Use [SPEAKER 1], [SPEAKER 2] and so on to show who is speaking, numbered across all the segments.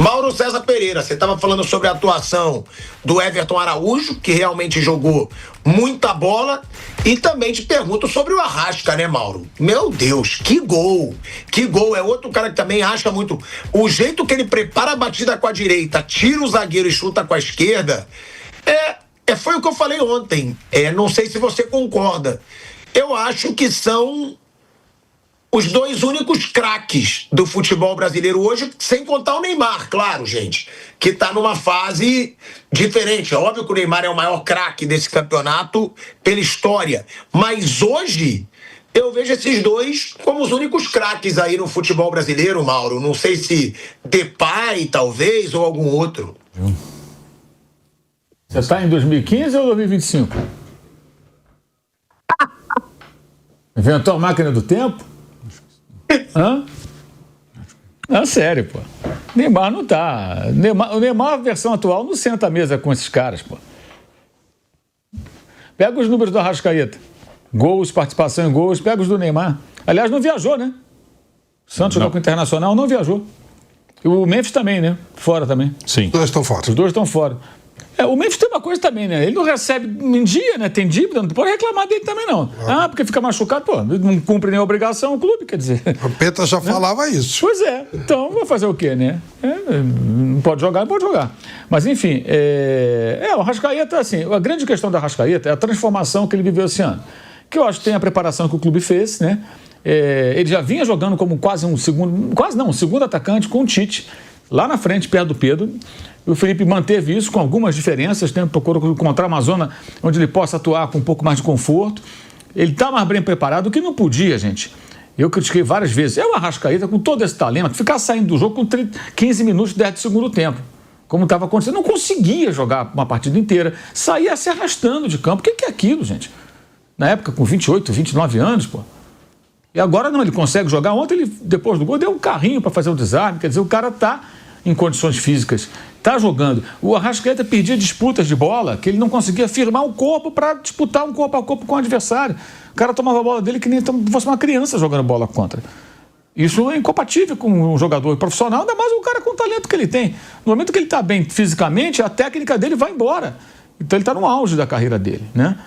[SPEAKER 1] Mauro César Pereira, você estava falando sobre a atuação do Everton Araújo, que realmente jogou muita bola, e também te pergunto sobre o Arrasca, né, Mauro? Meu Deus, que gol! Que gol! É outro cara que também acha muito. O jeito que ele prepara a batida com a direita, tira o zagueiro e chuta com a esquerda, foi o que eu falei ontem. Não sei se você concorda. Eu acho que são os dois únicos craques do futebol brasileiro hoje, sem contar o Neymar, claro, gente, que está numa fase diferente. É óbvio que o Neymar é o maior craque desse campeonato pela história, mas hoje eu vejo esses dois como os únicos craques aí no futebol brasileiro, Mauro. Não sei se Depay, talvez, ou algum outro.
[SPEAKER 2] Você está em 2015 ou 2025? Inventou a máquina do tempo? Hã? Não, sério, pô. Neymar não tá. O Neymar, a versão atual, não senta à mesa com esses caras, pô. Pega os números do Arrascaeta. Gols, participação em gols, pega os do Neymar. Aliás, não viajou, né? O Santos jogou com o Internacional, não viajou. E o Memphis também, né? Fora também.
[SPEAKER 3] Sim. Os dois estão fora.
[SPEAKER 2] Os dois estão fora. O Memphis tem uma coisa também, né? Ele não recebe em dia, né? Tem dívida, não pode reclamar dele também, não. Porque fica machucado, pô, não cumpre nem a obrigação o clube, quer dizer.
[SPEAKER 3] O Peta já falava isso.
[SPEAKER 2] Pois é. Então, vai fazer o quê, né? Não pode jogar, não pode jogar. Mas, enfim, o Arrascaeta, assim, a grande questão do Arrascaeta é a transformação que ele viveu esse ano. Que eu acho que tem a preparação que o clube fez, né? Ele já vinha jogando como um segundo atacante com o Tite, lá na frente, perto do Pedro. O Felipe manteve isso com algumas diferenças, né? Procurou encontrar uma zona onde ele possa atuar com um pouco mais de conforto. Ele está mais bem preparado, o que não podia, gente. Eu critiquei várias vezes. O Arrascaeta, com todo esse talento, ficar saindo do jogo com 15 minutos, 10 do segundo tempo. Como estava acontecendo, não conseguia jogar uma partida inteira. Saía se arrastando de campo. O que é aquilo, gente? Na época, com 28, 29 anos, pô. E agora não, ele consegue jogar. Ontem, ele, depois do gol, deu um carrinho para fazer o desarme. Quer dizer, o cara está em condições físicas, está jogando. O Arrascaeta perdia disputas de bola, que ele não conseguia firmar o corpo para disputar um corpo a corpo com o adversário. O cara tomava a bola dele que nem fosse uma criança jogando bola contra. Isso é incompatível com um jogador profissional, ainda mais o cara com o talento que ele tem. No momento que ele está bem fisicamente, a técnica dele vai embora. Então ele está no auge da carreira dele, né?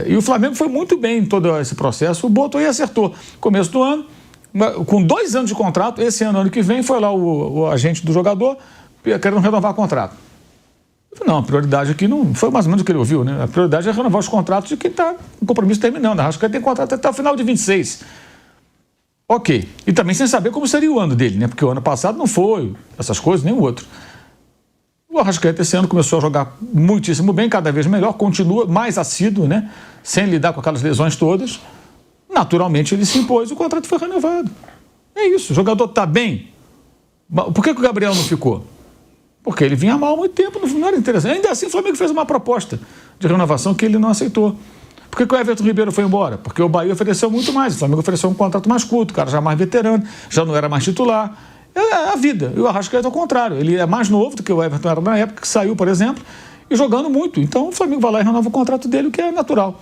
[SPEAKER 2] E o Flamengo foi muito bem em todo esse processo. Botou e acertou. Começo do ano, com 2 anos de contrato, esse ano que vem, foi lá o agente do jogador querendo renovar o contrato. Não, a prioridade aqui não foi mais ou menos o que ele ouviu, né? A prioridade é renovar os contratos de quem está com compromisso terminando. Acho que ele tem contrato até o final de 26. Ok. E também sem saber como seria o ano dele, né? Porque o ano passado não foi essas coisas, nem o outro. O Arrascaeta esse ano começou a jogar muitíssimo bem, cada vez melhor, continua mais assíduo, né? Sem lidar com aquelas lesões todas. Naturalmente ele se impôs, o contrato foi renovado. É isso, o jogador está bem. Por que o Gabriel não ficou? Porque ele vinha mal há muito tempo, não era interessante. Ainda assim o Flamengo fez uma proposta de renovação que ele não aceitou. Por que o Everton Ribeiro foi embora? Porque o Bahia ofereceu muito mais, o Flamengo ofereceu um contrato mais curto, o cara já mais veterano, já não era mais titular. É a vida. E o Arrascaeta é o contrário, ele é mais novo do que o Everton era na época, que saiu, por exemplo, e jogando muito. Então o Flamengo vai lá e renova o contrato dele, o que é natural,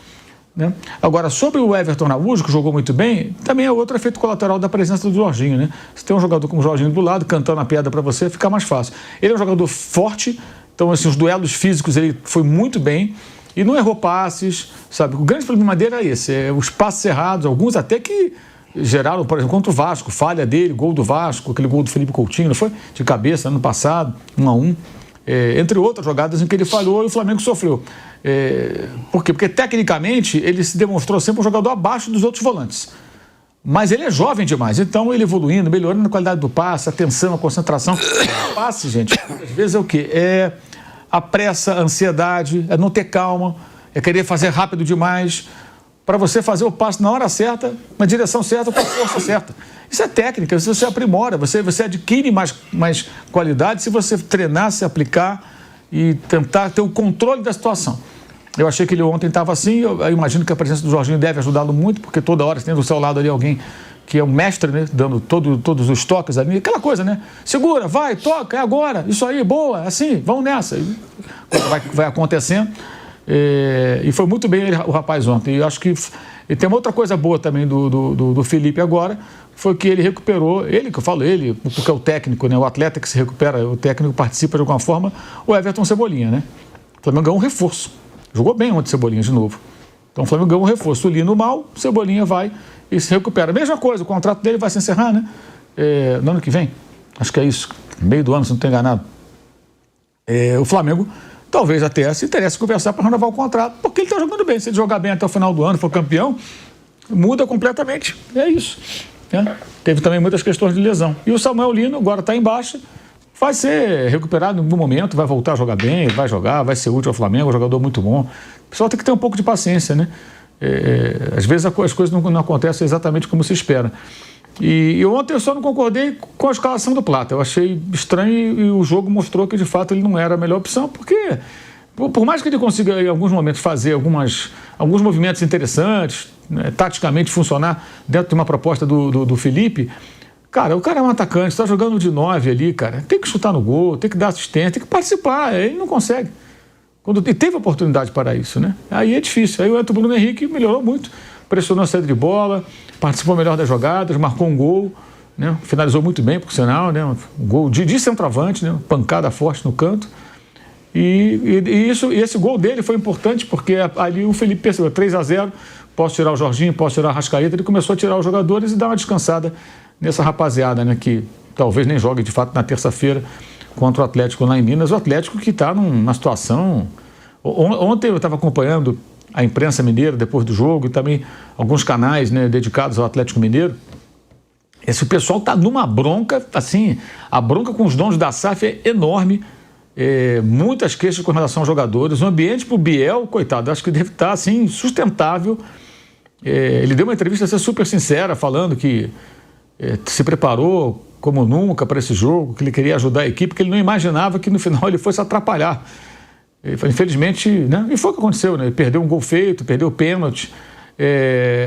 [SPEAKER 2] né? Agora, sobre o Everton Araújo, que jogou muito bem, também é outro efeito colateral da presença do Jorginho, né? Se tem um jogador como o Jorginho do lado, cantando a pedra para você, fica mais fácil. Ele é um jogador forte, então assim, os duelos físicos ele foi muito bem e não errou passes, sabe? O grande problema dele é esse, os passes errados, alguns até que geraram, por exemplo, contra o Vasco, falha dele, gol do Vasco, aquele gol do Felipe Coutinho, não foi? De cabeça, ano passado, 1-1. Entre outras jogadas em que ele falhou e o Flamengo sofreu. Por quê? Porque tecnicamente ele se demonstrou sempre um jogador abaixo dos outros volantes. Mas ele é jovem demais, então ele evoluindo, melhorando a qualidade do passe, a atenção, a concentração. O passe, gente, às vezes é o quê? É a pressa, a ansiedade, é não ter calma, é querer fazer rápido demais, para você fazer o passe na hora certa, na direção certa, com a força certa. Isso é técnica, isso você aprimora, você adquire mais qualidade se você treinar, se aplicar e tentar ter o controle da situação. Eu achei que ele ontem estava assim, eu imagino que a presença do Jorginho deve ajudá-lo muito, porque toda hora você tem do seu lado ali alguém que é um mestre, né, dando todos os toques ali, aquela coisa, né? Segura, vai, toca, é agora, isso aí, boa, assim, vamos nessa. Vai acontecendo. E foi muito bem o rapaz ontem. E acho que e tem uma outra coisa boa também do Felipe agora, foi que ele recuperou, porque é o técnico, né? O atleta que se recupera, o técnico participa de alguma forma, o Everton Cebolinha, né? O Flamengo ganhou um reforço. Jogou bem ontem Cebolinha de novo. Então o Flamengo ganhou um reforço. O Lino mal, o Cebolinha vai e se recupera. Mesma coisa, o contrato dele vai se encerrar, né? No ano que vem. Acho que é isso. Meio do ano, se não estou enganado. O Flamengo talvez até se interesse conversar para renovar o contrato, porque ele está jogando bem. Se ele jogar bem até o final do ano, for campeão, muda completamente. É isso. Né? Teve também muitas questões de lesão. E o Samuel Lino agora está em baixa, vai ser recuperado em algum momento, vai voltar a jogar bem, vai jogar, vai ser útil ao Flamengo, um jogador muito bom. O pessoal tem que ter um pouco de paciência, né? Às vezes as coisas não acontecem exatamente como se espera. E ontem eu só não concordei com a escalação do Plata. Eu achei estranho e o jogo mostrou que de fato ele não era a melhor opção, porque por mais que ele consiga em alguns momentos fazer alguns movimentos interessantes, né, taticamente funcionar dentro de uma proposta do Felipe, cara, o cara é um atacante, está jogando de 9 ali, cara, tem que chutar no gol, tem que dar assistência, tem que participar, ele não consegue. E teve oportunidade para isso, né? Aí é difícil. Aí o Bruno Henrique melhorou muito, pressionou a saída de bola, participou melhor das jogadas, marcou um gol, né? Finalizou muito bem, por sinal, né? Um gol de centroavante, né? Pancada forte no canto. E esse gol dele foi importante porque ali o Felipe percebeu 3-0, posso tirar o Jorginho, posso tirar a Arrascaeta, ele começou a tirar os jogadores e dar uma descansada nessa rapaziada, né? Que talvez nem jogue de fato na terça-feira contra o Atlético lá em Minas. O Atlético que está numa situação... Ontem eu estava acompanhando a imprensa mineira depois do jogo e também alguns canais, né, dedicados ao Atlético Mineiro. Esse pessoal está numa bronca, assim, a bronca com os donos da SAF é enorme, muitas queixas com relação aos jogadores. O ambiente para o Biel, coitado, acho que deve estar assim, sustentável. Ele deu uma entrevista assim, super sincera, falando que se preparou como nunca para esse jogo, que ele queria ajudar a equipe, que ele não imaginava que no final ele fosse atrapalhar. Infelizmente, né? E foi o que aconteceu, né? Ele perdeu um gol feito, perdeu o pênalti.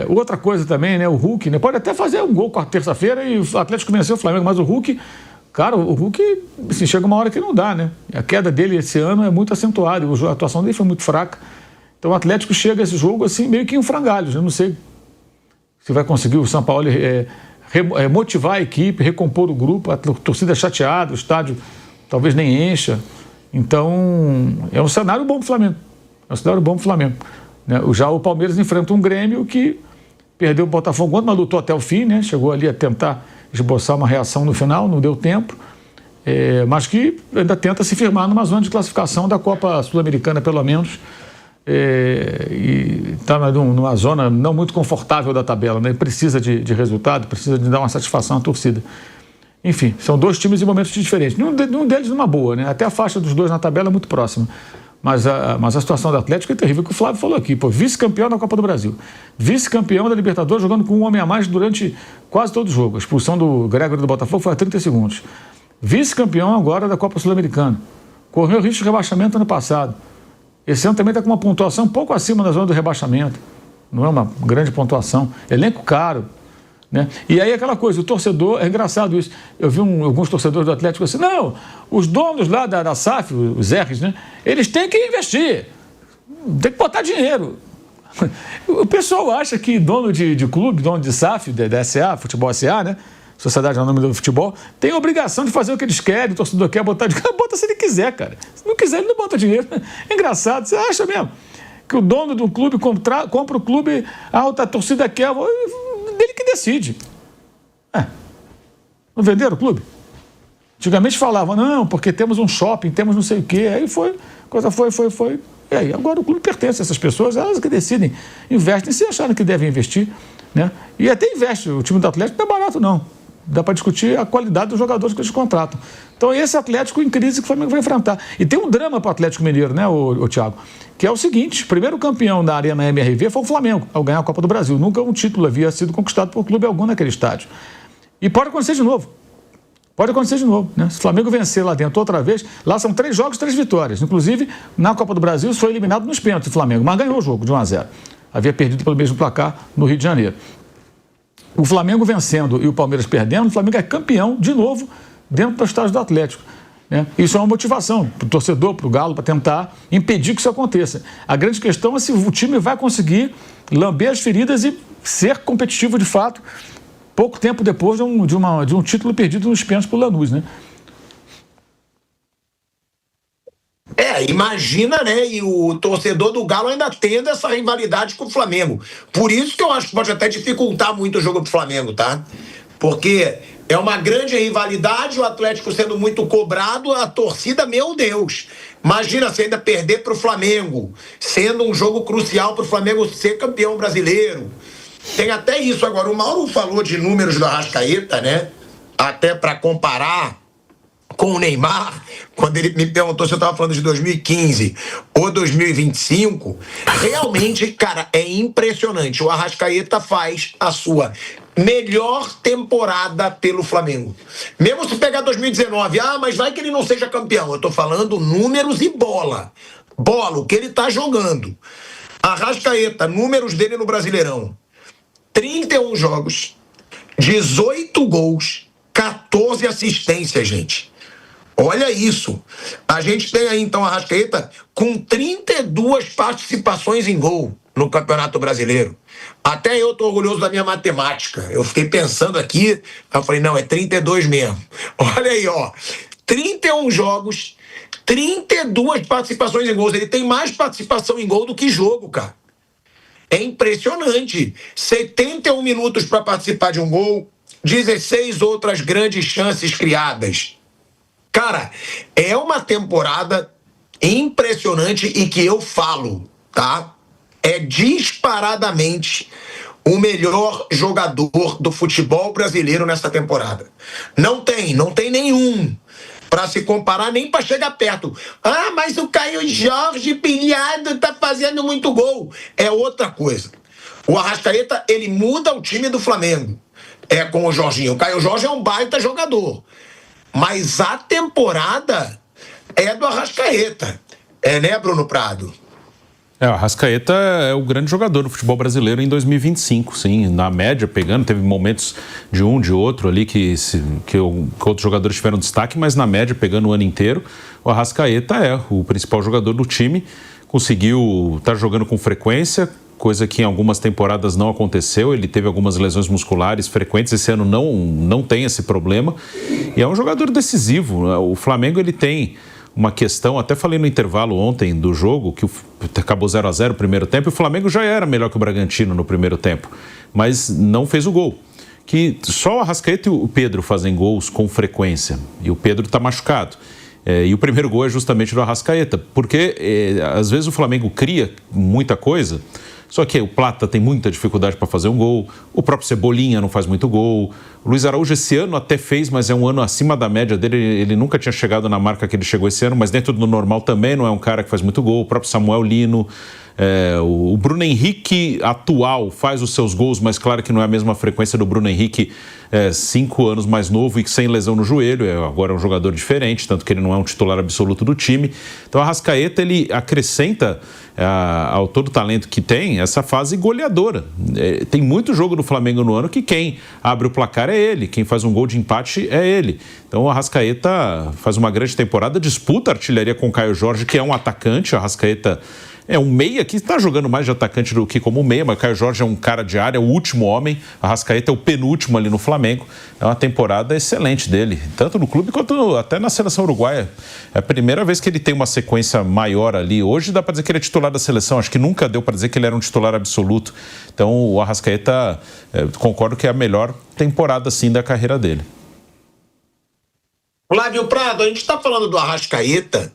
[SPEAKER 2] Outra coisa também, né? O Hulk, né? Pode até fazer um gol com a terça-feira e o Atlético venceu o Flamengo, mas o Hulk, cara, o Hulk assim, chega uma hora que não dá, né? A queda dele esse ano é muito acentuada, a atuação dele foi muito fraca. Então o Atlético chega a esse jogo assim, meio que em frangalhos. Eu não sei se vai conseguir o São Paulo motivar a equipe, recompor o grupo, a torcida chateada, o estádio talvez nem encha. Então, é um cenário bom para o Flamengo. É um cenário bom para o Flamengo. Né? Já o Palmeiras enfrenta um Grêmio que perdeu o Botafogo ontem, mas lutou até o fim, né? Chegou ali a tentar esboçar uma reação no final, não deu tempo. Mas que ainda tenta se firmar numa zona de classificação da Copa Sul-Americana, pelo menos. E está numa zona não muito confortável da tabela, né? Precisa de resultado, precisa de dar uma satisfação à torcida. Enfim, são dois times em momentos diferentes. Nenhum deles numa boa, né? Até a faixa dos dois na tabela é muito próxima. Mas a situação do Atlético é terrível, que o Flávio falou aqui. Vice-campeão da Copa do Brasil. Vice-campeão da Libertadores, jogando com um homem a mais durante quase todo o jogo. A expulsão do Gregório do Botafogo foi a 30 segundos. Vice-campeão agora da Copa Sul-Americana. Correu risco de rebaixamento ano passado. Esse ano também está com uma pontuação um pouco acima da zona do rebaixamento. Não é uma grande pontuação. Elenco caro. Né? E aí aquela coisa, o torcedor, é engraçado isso, eu vi alguns torcedores do Atlético assim, não, os donos lá da SAF, os R's, né, eles têm que investir, tem que botar dinheiro. O pessoal acha que dono de clube, dono de SAF, da SA, Futebol SA, né, Sociedade Anônima do Futebol, tem a obrigação de fazer o que eles querem, o torcedor quer botar dinheiro, bota se ele quiser, cara. Se não quiser, ele não bota dinheiro. É engraçado, você acha mesmo que o dono do clube compra o clube, a torcida quer... dele que decide. Não venderam o clube? Antigamente falavam, não, porque temos um shopping, temos não sei o quê. Aí foi, a coisa foi. E aí, agora o clube pertence a essas pessoas, elas que decidem, investem se acharem que devem investir. Né? E até investe. O time do Atlético não é barato, não. Dá para discutir a qualidade dos jogadores que eles contratam. Então, esse Atlético em crise que o Flamengo vai enfrentar. E tem um drama para o Atlético Mineiro, né, o Thiago? Que é o seguinte, o primeiro campeão da Arena MRV foi o Flamengo, ao ganhar a Copa do Brasil. Nunca um título havia sido conquistado por clube algum naquele estádio. E pode acontecer de novo. Pode acontecer de novo. Né? Se o Flamengo vencer lá dentro outra vez, lá são 3 jogos, 3 vitórias. Inclusive, na Copa do Brasil, foi eliminado nos pênaltis o Flamengo, mas ganhou o jogo de 1-0. Havia perdido pelo mesmo placar no Rio de Janeiro. O Flamengo vencendo e o Palmeiras perdendo, o Flamengo é campeão de novo dentro do estádio do Atlético. né? Isso é uma motivação para o torcedor, para o Galo, para tentar impedir que isso aconteça. A grande questão é se o time vai conseguir lamber as feridas e ser competitivo de fato, pouco tempo depois de um título perdido nos pênaltis por Lanús, né?
[SPEAKER 1] Imagina, né? E o torcedor do Galo ainda tendo essa rivalidade com o Flamengo. Por isso que eu acho que pode até dificultar muito o jogo do Flamengo, tá? Porque é uma grande rivalidade, o Atlético sendo muito cobrado, a torcida, meu Deus. Imagina se ainda perder pro Flamengo, sendo um jogo crucial pro Flamengo ser campeão brasileiro. Tem até isso. Agora, o Mauro falou de números do Arrascaeta, né? Até para comparar com o Neymar, quando ele me perguntou se eu estava falando de 2015 ou 2025, realmente, cara, é impressionante. O Arrascaeta faz a sua melhor temporada pelo Flamengo. Mesmo se pegar 2019, mas vai que ele não seja campeão. Eu tô falando números e bola. Bola, o que ele tá jogando. Arrascaeta, números dele no Brasileirão. 31 jogos, 18 gols, 14 assistências, gente. Olha isso. A gente tem aí, então, a Arrascaeta com 32 participações em gol no Campeonato Brasileiro. Até eu tô orgulhoso da minha matemática. Eu fiquei pensando aqui, eu falei, não, é 32 mesmo. Olha aí, ó. 31 jogos, 32 participações em gols. Ele tem mais participação em gol do que jogo, cara. É impressionante. 71 minutos para participar de um gol, 16 outras grandes chances criadas. Cara, é uma temporada impressionante e que eu falo, tá? É disparadamente o melhor jogador do futebol brasileiro nessa temporada. Não tem nenhum para se comparar, nem para chegar perto. Mas o Caio Jorge pilhado tá fazendo muito gol. É outra coisa. O Arrascaeta, ele muda o time do Flamengo. Com o Jorginho. O Caio Jorge é um baita jogador. Mas a temporada é do Arrascaeta. Né, Bruno Prado?
[SPEAKER 4] O Arrascaeta é o grande jogador do futebol brasileiro em 2025, sim. Na média, pegando, teve momentos de um, de outro ali que outros jogadores tiveram destaque, mas na média, pegando o ano inteiro, o Arrascaeta é o principal jogador do time. Conseguiu estar jogando com frequência, coisa que em algumas temporadas não aconteceu. Ele teve algumas lesões musculares frequentes, esse ano não tem esse problema. E é um jogador decisivo. O Flamengo, ele tem uma questão, até falei no intervalo ontem do jogo, que acabou 0-0 o primeiro tempo, e o Flamengo já era melhor que o Bragantino no primeiro tempo, mas não fez o gol. Que só o Arrascaeta e o Pedro fazem gols com frequência, e o Pedro está machucado. E o primeiro gol é justamente do Arrascaeta, porque às vezes o Flamengo cria muita coisa, só que o Plata tem muita dificuldade para fazer um gol, o próprio Cebolinha não faz muito gol, o Luiz Araújo esse ano até fez, mas é um ano acima da média dele, ele nunca tinha chegado na marca que ele chegou esse ano, mas dentro do normal também não é um cara que faz muito gol, o próprio Samuel Lino, o Bruno Henrique atual faz os seus gols, mas claro que não é a mesma frequência do Bruno Henrique 5 anos mais novo e sem lesão no joelho, agora é um jogador diferente, tanto que ele não é um titular absoluto do time. Então a Arrascaeta, ele acrescenta ao todo o talento que tem, essa fase goleadora. Tem muito jogo do Flamengo no ano que quem abre o placar é ele, quem faz um gol de empate é ele. Então o Arrascaeta faz uma grande temporada, disputa a artilharia com o Caio Jorge, que é um atacante. O Arrascaeta é um meia que está jogando mais de atacante do que como meia, mas o Caio Jorge é um cara de área, o último homem. A Arrascaeta é o penúltimo ali no Flamengo. É uma temporada excelente dele, tanto no clube quanto até na seleção uruguaia. É a primeira vez que ele tem uma sequência maior ali. Hoje dá para dizer que ele é titular da seleção, acho que nunca deu para dizer que ele era um titular absoluto. Então o Arrascaeta, concordo que é a melhor temporada sim da carreira dele.
[SPEAKER 1] Flávio Prado, a gente está falando do Arrascaeta,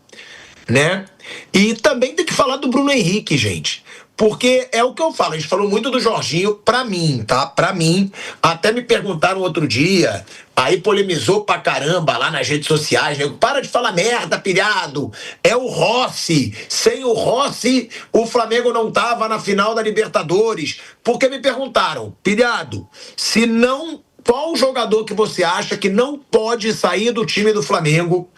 [SPEAKER 1] né? E também tem que falar do Bruno Henrique, gente. Porque é o que eu falo, a gente falou muito do Jorginho, pra mim, tá? Pra mim, até me perguntaram outro dia, aí polemizou pra caramba lá nas redes sociais, né? Para de falar merda, pilhado, é o Rossi. Sem o Rossi, o Flamengo não tava na final da Libertadores. Porque me perguntaram, pilhado, se não, qual jogador que você acha que não pode sair do time do Flamengo,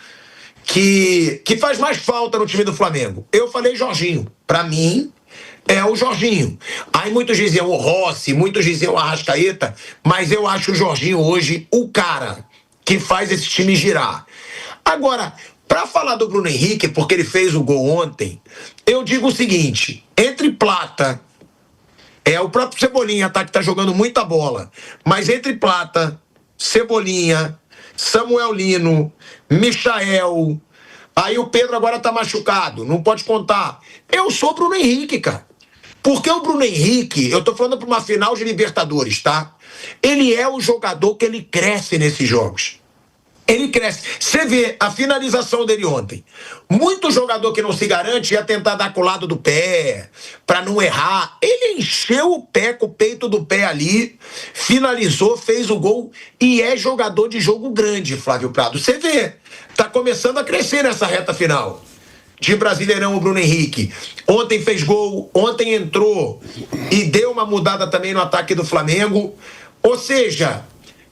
[SPEAKER 1] que faz mais falta no time do Flamengo? Eu falei Jorginho. Pra mim, é o Jorginho. Aí muitos diziam o Rossi, muitos diziam o Arrascaeta, mas eu acho o Jorginho hoje o cara que faz esse time girar. Agora, para falar do Bruno Henrique, porque ele fez o gol ontem, eu digo o seguinte, entre Plata, o próprio Cebolinha, tá, que tá jogando muita bola, mas entre Plata, Cebolinha, Samuel Lino, Michael, aí o Pedro agora tá machucado, não pode contar. Eu sou o Bruno Henrique, cara. Porque o Bruno Henrique, eu tô falando pra uma final de Libertadores, tá? Ele é o jogador que ele cresce nesses jogos. Ele cresce. Você vê a finalização dele ontem. Muito jogador que não se garante ia tentar dar com o lado do pé, pra não errar. Ele encheu o pé com o peito do pé ali, finalizou, fez o gol e é jogador de jogo grande, Flávio Prado. Você vê, tá começando a crescer nessa reta final de Brasileirão o Bruno Henrique. Ontem fez gol, ontem entrou e deu uma mudada também no ataque do Flamengo. Ou seja,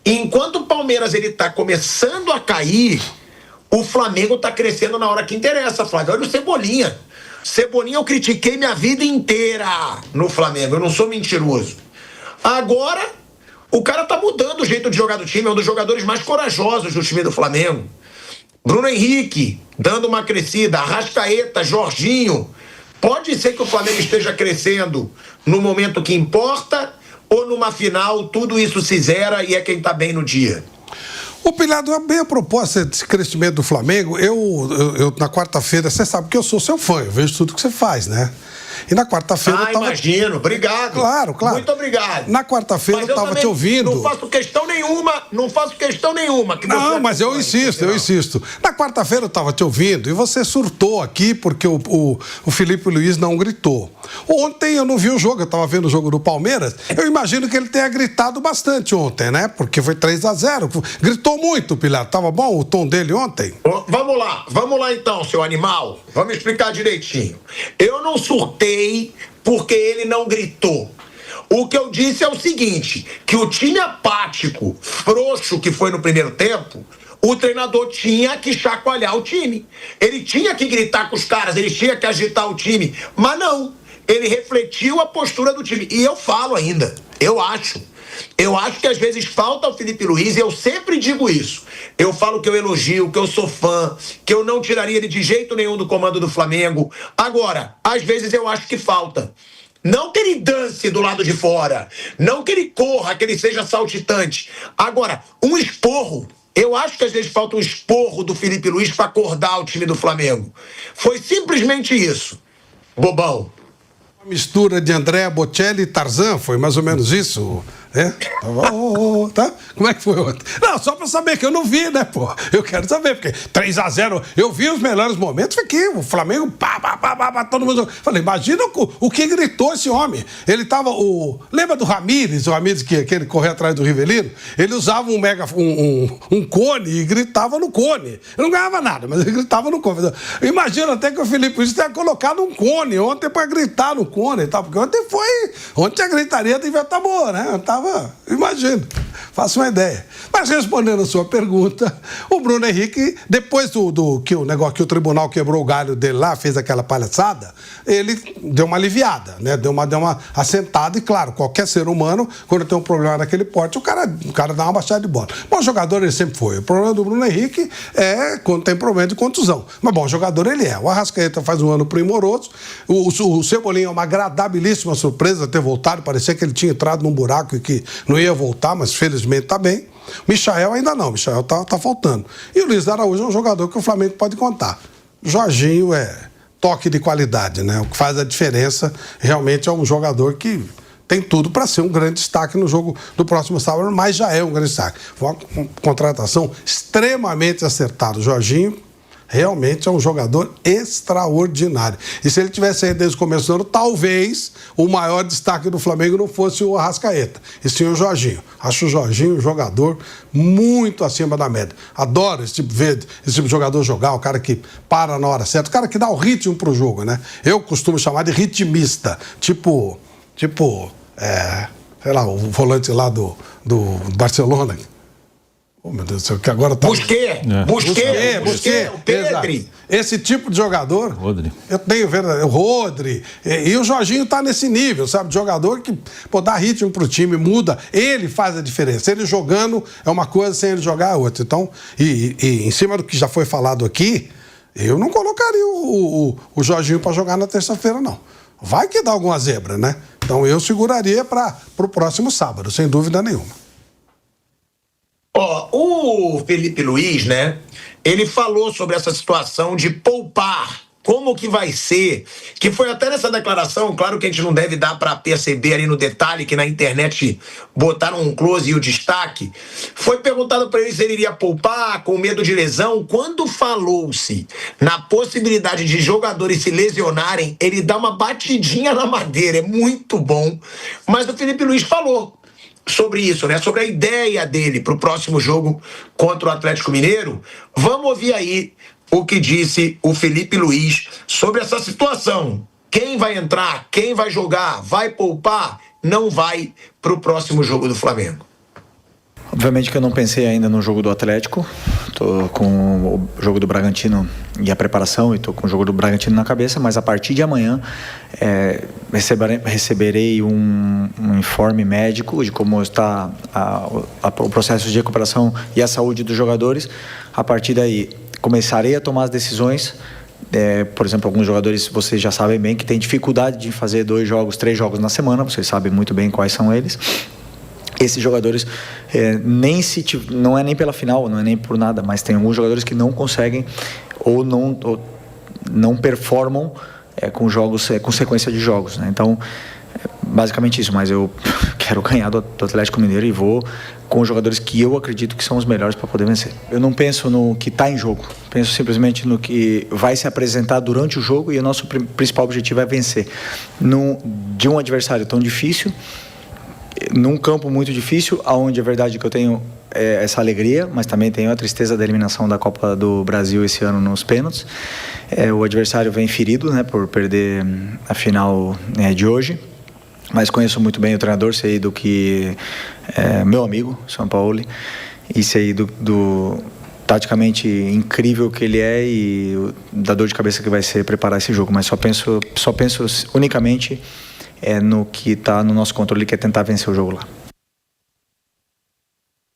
[SPEAKER 1] enquanto o Palmeiras ele tá começando a cair, o Flamengo tá crescendo na hora que interessa, Flávio. Olha o Cebolinha. Cebolinha eu critiquei minha vida inteira no Flamengo, eu não sou mentiroso. Agora, o cara tá mudando o jeito de jogar do time, é um dos jogadores mais corajosos do time do Flamengo. Bruno Henrique, dando uma crescida, Arrascaeta, Jorginho. Pode ser que o Flamengo esteja crescendo no momento que importa ou numa final, tudo isso se zera e é quem tá bem no dia.
[SPEAKER 3] Ô, Pilhado, bem a proposta desse crescimento do Flamengo, eu na quarta-feira, você sabe que eu sou seu fã, eu vejo tudo que você faz, né? E na quarta-feira eu tava...
[SPEAKER 1] imagino, obrigado.
[SPEAKER 3] Claro.
[SPEAKER 1] Muito obrigado.
[SPEAKER 3] Na quarta-feira eu tava te ouvindo.
[SPEAKER 1] Não faço questão nenhuma. Que
[SPEAKER 3] não, mas eu insisto. Na quarta-feira eu tava te ouvindo e você surtou aqui porque o Felipe Luiz não gritou. Ontem eu não vi o jogo, eu tava vendo o jogo do Palmeiras, eu imagino que ele tenha gritado bastante ontem, né? Porque foi 3-0, gritou muito, Pilar. Tava bom o tom dele ontem?
[SPEAKER 1] Vamos lá então, seu animal. Vamos explicar direitinho. Eu não surtei porque ele não gritou. O que eu disse é o seguinte, que o time apático, frouxo que foi no primeiro tempo, o treinador tinha que chacoalhar o time. Ele tinha que gritar com os caras, ele tinha que agitar o time, mas não. Ele refletiu a postura do time. E eu falo ainda, eu acho que às vezes falta ao Felipe Luiz, e eu sempre digo isso. Eu falo que eu elogio, que eu sou fã, que eu não tiraria ele de jeito nenhum do comando do Flamengo. Agora, às vezes eu acho que falta. Não que ele dance do lado de fora, não que ele corra, que ele seja saltitante. Agora, um esporro. Eu acho que às vezes falta um esporro do Felipe Luiz para acordar o time do Flamengo. Foi simplesmente isso. Bobão.
[SPEAKER 3] Uma mistura de Andrea Bocelli e Tarzan, foi mais ou menos isso, né? Tá? Como é que foi ontem? Não, só pra saber que eu não vi, né, pô? Eu quero saber, porque 3-0, eu vi os melhores momentos aqui, o Flamengo, todo mundo... Falei, imagina o que gritou esse homem. Ele tava, lembra do Ramírez, o Ramírez que ele correu atrás do Rivelino? Ele usava um cone e gritava no cone. Ele não ganhava nada, mas ele gritava no cone. Imagina até que o Felipe Luiz tenha colocado um cone ontem pra gritar no cone e tal, porque ontem a gritaria devia estar boa, né? Imagino, faço uma ideia. Mas respondendo a sua pergunta, o Bruno Henrique, depois que o negócio que o tribunal quebrou o galho dele lá, fez aquela palhaçada, ele deu uma aliviada, né? Deu uma assentada, e claro, qualquer ser humano, quando tem um problema daquele porte, o cara dá uma baixada de bola. Bom jogador ele sempre foi. O problema do Bruno Henrique é quando tem problema de contusão. Mas bom jogador ele é. O Arrascaeta faz um ano primoroso, o Cebolinha é uma agradabilíssima surpresa ter voltado, parecia que ele tinha entrado num buraco e que não ia voltar, mas felizmente tá bem. Michael ainda não, Michael tá faltando. E o Luiz Araújo é um jogador que o Flamengo pode contar. Jorginho é toque de qualidade, né? O que faz a diferença realmente é um jogador que tem tudo para ser um grande destaque no jogo do próximo sábado, mas já é um grande destaque. Foi uma contratação extremamente acertada. O Jorginho realmente é um jogador extraordinário. E se ele tivesse aí desde o começo do ano, talvez o maior destaque do Flamengo não fosse o Arrascaeta, e sim o Jorginho. Acho o Jorginho um jogador muito acima da média. Adoro esse tipo de jogador jogar, o cara que para na hora certa, o cara que dá o ritmo pro jogo, né? Eu costumo chamar de ritmista, tipo, sei lá, o volante lá do Barcelona. Oh, meu Deus do céu, que agora tá...
[SPEAKER 1] Busquets, o Pedri.
[SPEAKER 3] Exato. Esse tipo de jogador...
[SPEAKER 4] Rodri.
[SPEAKER 3] Eu tenho o Rodri. E o Jorginho tá nesse nível, sabe? De jogador que dá ritmo pro time, muda. Ele faz a diferença. Ele jogando é uma coisa, sem ele jogar é outra. Então, e em cima do que já foi falado aqui, eu não colocaria o Jorginho para jogar na terça-feira, não. Vai que dá alguma zebra, né? Então eu seguraria para o próximo sábado, sem dúvida nenhuma.
[SPEAKER 1] O Felipe Luiz, né? Ele falou sobre essa situação de poupar. Como que vai ser? Que foi até nessa declaração, claro que a gente não deve dar para perceber ali no detalhe, que na internet botaram um close e o destaque. Foi perguntado para ele se ele iria poupar, com medo de lesão. Quando falou-se na possibilidade de jogadores se lesionarem, ele dá uma batidinha na madeira, é muito bom. Mas o Felipe Luiz falou sobre isso, né? Sobre a ideia dele para o próximo jogo contra o Atlético Mineiro. Vamos ouvir aí o que disse o Felipe Luiz sobre essa situação. Quem vai entrar, quem vai jogar, vai poupar, não vai para o próximo jogo do Flamengo.
[SPEAKER 5] Obviamente que eu não pensei ainda no jogo do Atlético. Estou com o jogo do Bragantino e a preparação, e estou com o jogo do Bragantino na cabeça, mas a partir de amanhã receberei um informe médico de como está o processo de recuperação e a saúde dos jogadores. A partir daí, começarei a tomar as decisões. Por exemplo, alguns jogadores, vocês já sabem bem, que têm dificuldade de fazer 2 jogos, 3 jogos na semana, vocês sabem muito bem quais são eles. Esses jogadores, não é nem pela final, não é nem por nada, mas tem alguns jogadores que não conseguem ou não performam com jogos, com sequência de jogos, né? Então, basicamente isso, mas eu quero ganhar do Atlético Mineiro e vou com os jogadores que eu acredito que são os melhores para poder vencer. Eu não penso no que está em jogo, penso simplesmente no que vai se apresentar durante o jogo, e o nosso principal objetivo é vencer de um adversário tão difícil, num campo muito difícil, onde é verdade que eu tenho essa alegria, mas também tenho a tristeza da eliminação da Copa do Brasil esse ano nos pênaltis. O adversário vem ferido, né, por perder a final de hoje, mas conheço muito bem o treinador, sei do que meu amigo, Sampaoli, e sei do taticamente incrível que ele é e da dor de cabeça que vai ser preparar esse jogo, mas só penso unicamente no que está no nosso controle, que é tentar vencer o jogo lá.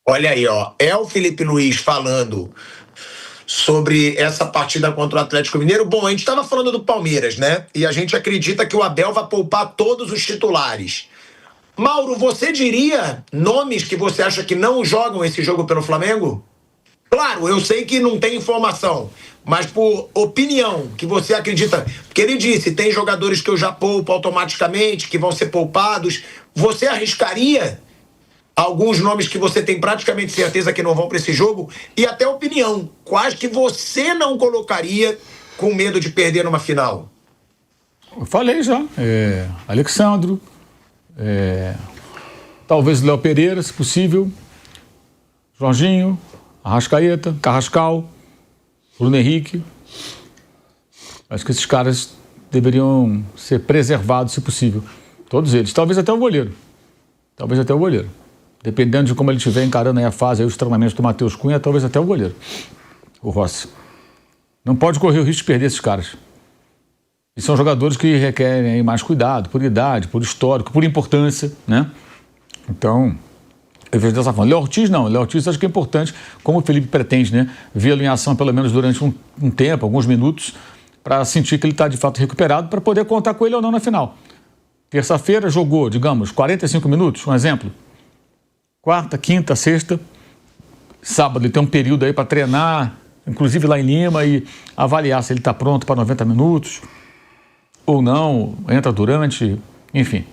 [SPEAKER 1] Olha aí, é o Felipe Luiz falando sobre essa partida contra o Atlético Mineiro. Bom, a gente estava falando do Palmeiras, né? E a gente acredita que o Abel vai poupar todos os titulares. Mauro, você diria nomes que você acha que não jogam esse jogo pelo Flamengo? Claro, eu sei que não tem informação, mas por opinião, que você acredita, porque ele disse, tem jogadores que eu já poupo automaticamente, que vão ser poupados. Você arriscaria alguns nomes que você tem praticamente certeza que não vão para esse jogo? E até opinião, quais que você não colocaria com medo de perder numa final?
[SPEAKER 2] Eu falei já, Alexandro, talvez Léo Pereira, se possível, Jorginho, Arrascaeta, Carrascal, Bruno Henrique. Acho que esses caras deveriam ser preservados, se possível. Todos eles. Talvez até o goleiro. Dependendo de como ele estiver encarando aí a fase, aí os treinamentos do Matheus Cunha, talvez até o goleiro. O Rossi. Não pode correr o risco de perder esses caras. E são jogadores que requerem aí mais cuidado, por idade, por histórico, por importância, né? Então, eu vejo dessa forma. Léo Ortiz não. Léo Ortiz acho que é importante, como o Felipe pretende, né? Vê-lo em ação pelo menos durante um tempo, alguns minutos, para sentir que ele está de fato recuperado, para poder contar com ele ou não na final. Terça-feira jogou, digamos, 45 minutos, um exemplo. Quarta, quinta, sexta, sábado ele tem um período aí para treinar, inclusive lá em Lima, e avaliar se ele está pronto para 90 minutos ou não, entra durante, enfim.